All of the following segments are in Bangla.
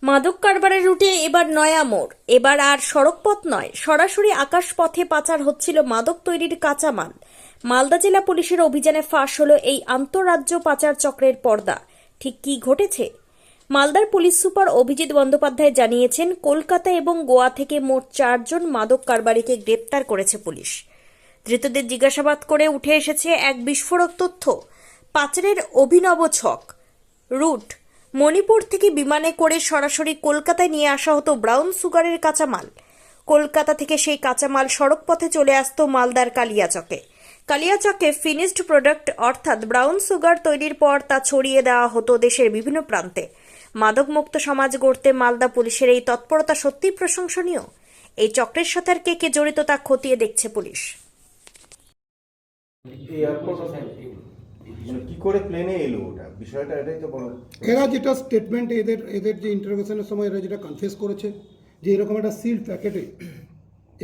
মাদক কারবারের রুটে এবার নয়া মোড়। এবার আর সড়কপথ নয়, সরাসরি আকাশপথে পাচার হচ্ছিল মাদক তৈরির কাঁচামাল। মালদা জেলা পুলিশের অভিযানে ফাঁস হলো এই আন্তঃরাজ্য পাচার চক্রের পর্দা। ঠিক কি ঘটেছে? মালদার পুলিশ সুপার অভিজিৎ বন্দ্যোপাধ্যায় জানিয়েছেন, কলকাতা এবং গোয়া থেকে মোট 4 জন মাদক কারবারিকে গ্রেপ্তার করেছে পুলিশ। ধৃতদের জিজ্ঞাসাবাদ করে উঠে এসেছে এক বিস্ফোরক তথ্য। পাচারের অভিনব ছক। রুট: মণিপুর থেকে বিমানে করে সরাসরি কলকাতায় নিয়ে আসা হতো ব্রাউন সুগারের কাঁচামাল। কলকাতা থেকে সেই কাঁচামাল সড়ক পথে চলে আসতো মালদার কালিয়াচকে। কালিয়াচকে ফিনিশড প্রোডাক্ট অর্থাৎ ব্রাউন সুগার তৈরির পর তা ছড়িয়ে দেওয়া হতো দেশের বিভিন্ন প্রান্তে। মাদকমুক্ত সমাজ গড়তে মালদা পুলিশের এই তৎপরতা সত্যিই প্রশংসনীয়। এই চক্রের সাথে আর কে কে জড়িত তা খতিয়ে দেখছে পুলিশ। কি করে প্লেনে এলো ওটা, বিষয়টা এটাই তো বড়। এরা যেটা স্টেটমেন্ট, এদের যে ইন্টারোগেশনের সময় এরা যেটা কনফেস করেছে যে এরকম একটা সিল্ড প্যাকেটে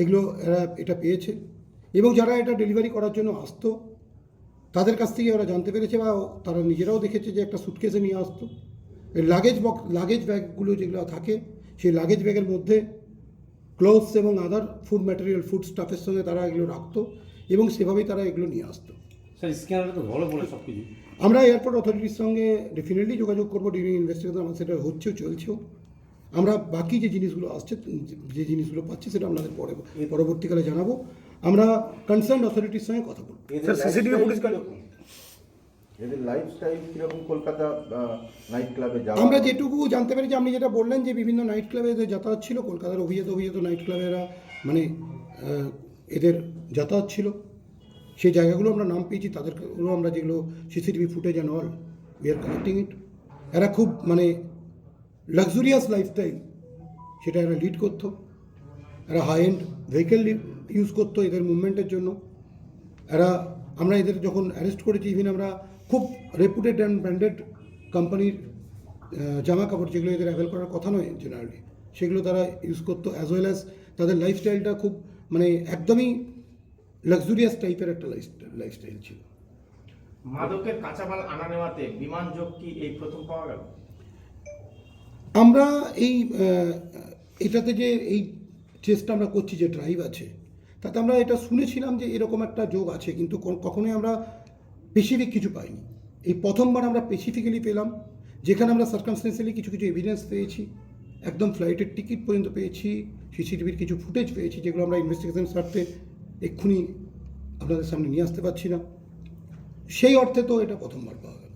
এগুলো এরা এটা পেয়েছে, এবং যারা এটা ডেলিভারি করার জন্য আসতো তাদের কাছ থেকে ওরা জানতে পেরেছে বা তারা নিজেরাও দেখেছে যে একটা সুটকেসে নিয়ে আসতো। লাগেজ ব্যাগগুলো যেগুলো থাকে, সেই লাগেজ ব্যাগের মধ্যে ক্লোথস এবং আদার ফুড ম্যাটেরিয়াল, ফুড স্টাফের সঙ্গে তারা এগুলো রাখতো এবং সেভাবেই তারা এগুলো নিয়ে আসতো। আমরা এয়ারপোর্ট অথরিটির সঙ্গে ডেফিনেটলি যোগাযোগ করবো ডিউরিং ইনভেস্টিগেশন। আমার সেটা হচ্ছেও, চলছেও। আমরা বাকি যে জিনিসগুলো আসছে, যে জিনিসগুলো পাচ্ছি, সেটা আপনাদের পরবর্তীকালে জানাবো। আমরা কনসার্ন অথরিটির সঙ্গে কথা বলবো। সিসিটিভি ফুটেজ এদের লাইফস্টাইল কিরকম? কলকাতা নাইট ক্লাবে যাওয়া, আমরা যেটুকু জানতে পেরেছি, আপনি যেটা বললেন যে বিভিন্ন নাইট ক্লাবে এদের যাতায়াত ছিল, কলকাতার অভিজাত নাইট ক্লাবেরা মানে এদের যাতায়াত ছিল। সেই জায়গাগুলো আমরা নাম পেয়েছি, তাদেরগুলো আমরা যেগুলো CCTV footage and all we are collecting it. এরা খুব মানে লাক্সুরিয়াস লাইফস্টাইল সেটা এরা লিড করতো। এরা হাই এন্ড ভেহিকেল ইউজ করতো এদের মুভমেন্টের জন্য। আমরা এদের যখন অ্যারেস্ট করেছি, ইভেন আমরা খুব রেপুটেড অ্যান্ড ব্র্যান্ডেড কোম্পানির জামা কাপড়, যেগুলো এদের অ্যাভেল করার কথা নয় জেনারেলি, সেগুলো তারা ইউজ করতো। অ্যাজ ওয়েল অ্যাজ তাদের লাইফস্টাইলটা খুব মানে একদমই লাক্সুরিয়াস টাইপের একটা লাইফস্টাইল ছিল। মাদকের কাঁচামাল আনা নেওয়াতে বিমান যোগ কি এই প্রথম পাওয়া গেল? আমরা এটাতে যে এই চেষ্টা আমরা করছি, যে ড্রাইভ আছে, তাতে আমরা এটা শুনেছিলাম যে এরকম একটা যোগ আছে, কিন্তু কখনোই আমরা স্পেসিফিক কিছু পাইনি। এই প্রথমবার আমরা স্পেসিফিক্যালি পেলাম, যেখানে আমরা সার্কামস্টেন্সিয়ালি কিছু এভিডেন্স পেয়েছি, একদম ফ্লাইটের টিকিট পর্যন্ত পেয়েছি, সিসিটিভির কিছু ফুটেজ পেয়েছি, যেগুলো আমরা ইনভেস্টিগেশন স্বার্থে এক্ষুনি আপনাদের সামনে নিয়ে আসতে পারছি না। সেই অর্থে তো এটা প্রথমবার পাওয়া গেল।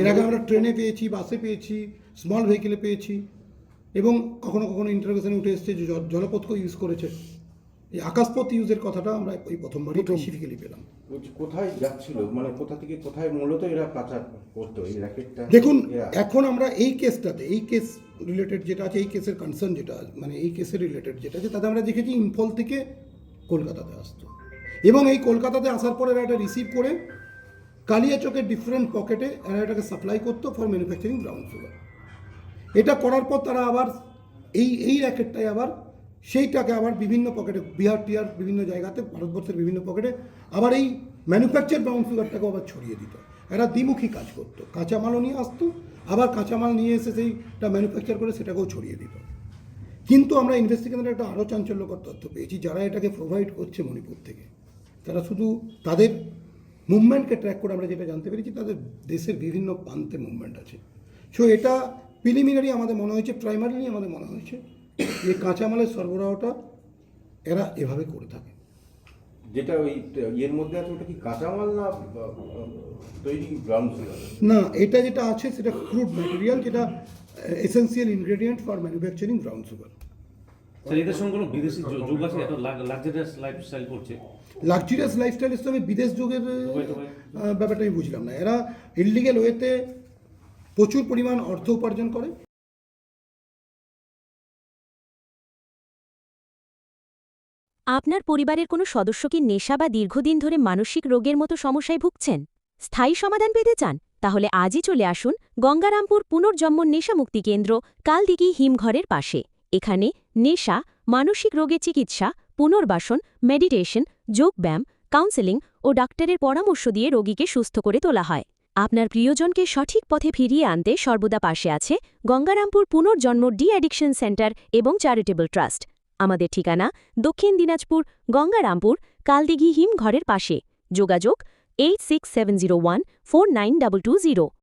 এর আগে আমরা ট্রেনে পেয়েছি, বাসে পেয়েছি, স্মল ভেহিকেলে পেয়েছি, এবং কখনো কখনো ইন্টারোগেশনে উঠে এসছে যে জলপথকেও ইউজ করেছে। এই আকাশপথ ইউজের কথাটা আমরা ওই প্রথমবারই স্পেসিফিক্যালি পেলাম। কোথায় যাচ্ছিল, মানে কোথা থেকে কোথায় মূলত এরা পাচার করতো এই র্যাকেটটা? দেখুন, এখন আমরা এই কেসটাতে, এই কেস রিলেটেড যেটা আছে, এই কেসের কনসার্ন যেটা মানে এই কেসের রিলেটেড যেটা আছে, তাতে আমরা দেখেছি ইম্ফল থেকে কলকাতাতে আসতো, এবং এই কলকাতাতে আসার পর এরা এটা রিসিভ করে কালিয়াচকের ডিফারেন্ট পকেটে এরা এটাকে সাপ্লাই করতো ফর ম্যানুফ্যাকচারিং ব্রাউন সুগার। এটা করার পর তারা আবার এই র্যাকেটটাই আবার সেইটাকে আবার বিভিন্ন পকেটে, বিহার টিহার বিভিন্ন জায়গাতে, ভারতবর্ষের বিভিন্ন পকেটে আবার এই ম্যানুফ্যাকচার ব্রাউন সুগারটাকে আবার ছড়িয়ে দিত। এরা দ্বিমুখী কাজ করতো, কাঁচামালও নিয়ে আসতো, আবার কাঁচামাল নিয়ে এসে সেইটা ম্যানুফ্যাকচার করে সেটাকেও ছড়িয়ে দিত। কিন্তু আমরা ইনভেস্টিগেশনে একটা আরও চাঞ্চল্যকর তথ্য পেয়েছি, যারা এটাকে প্রোভাইড করছে মণিপুর থেকে, তারা শুধু তাদের মুভমেন্টকে ট্র্যাক করে আমরা যেটা জানতে পেরেছি, তাদের দেশের বিভিন্ন প্রান্তে মুভমেন্ট আছে। সো এটা প্রিলিমিনারি আমাদের মনে হয়েছে, প্রাইমারিলি আমাদের মনে হয়েছে যে কাঁচামালের সরবরাহটা এরা এভাবে করে থাকে। যেটা ওই এর মধ্যে আছে ওটা কি কাঁচামাল না তৈরি ব্রাউন সুগার? না, এটা যেটা আছে সেটা ক্রুড ম্যাটেরিয়াল, যেটা essential ingredient for manufacturing brown sugar. এদের সঙ্গে কোনো বিদেশি যোগ আছে? এত লাক্সারিয়াস লাইফস্টাইল করছে। লাক্সারিয়াস লাইফস্টাইলের সঙ্গে বিদেশ যোগের ব্যাপারটা আমি বুঝলাম না। এরা ইললিগেল ওয়েতে প্রচুর পরিমাণ অর্থ উপার্জন করে। আপনার পরিবারের কোনো সদস্য কি নেশা বা দীর্ঘদিন ধরে মানসিক রোগের মতো সমস্যায় ভুগছেন? স্থায়ী সমাধান পেতে চান? তাহলে আজই চলে আসুন গঙ্গারামপুর পুনর্জন্ম নেশামুক্তি কেন্দ্র, কালদিঘি হিমঘরের পাশে। এখানে নেশা, মানসিক রোগের চিকিৎসা, পুনর্বাসন, মেডিটেশন, যোগব্যায়াম, কাউন্সেলিং ও ডাক্তারের পরামর্শ দিয়ে রোগীকে সুস্থ করে তোলা হয়। আপনার প্রিয়জনকে সঠিক পথে ফিরিয়ে আনতে সর্বদা পাশে আছে গঙ্গারামপুর পুনর্জন্ম ডি অ্যাডিকশন সেন্টার এবং চ্যারিটেবল ট্রাস্ট। আমাদের ঠিকানা দক্ষিণ দিনাজপুর, গঙ্গারামপুর, কালদিঘি হিমঘরের পাশে। যোগাযোগ 8670149220।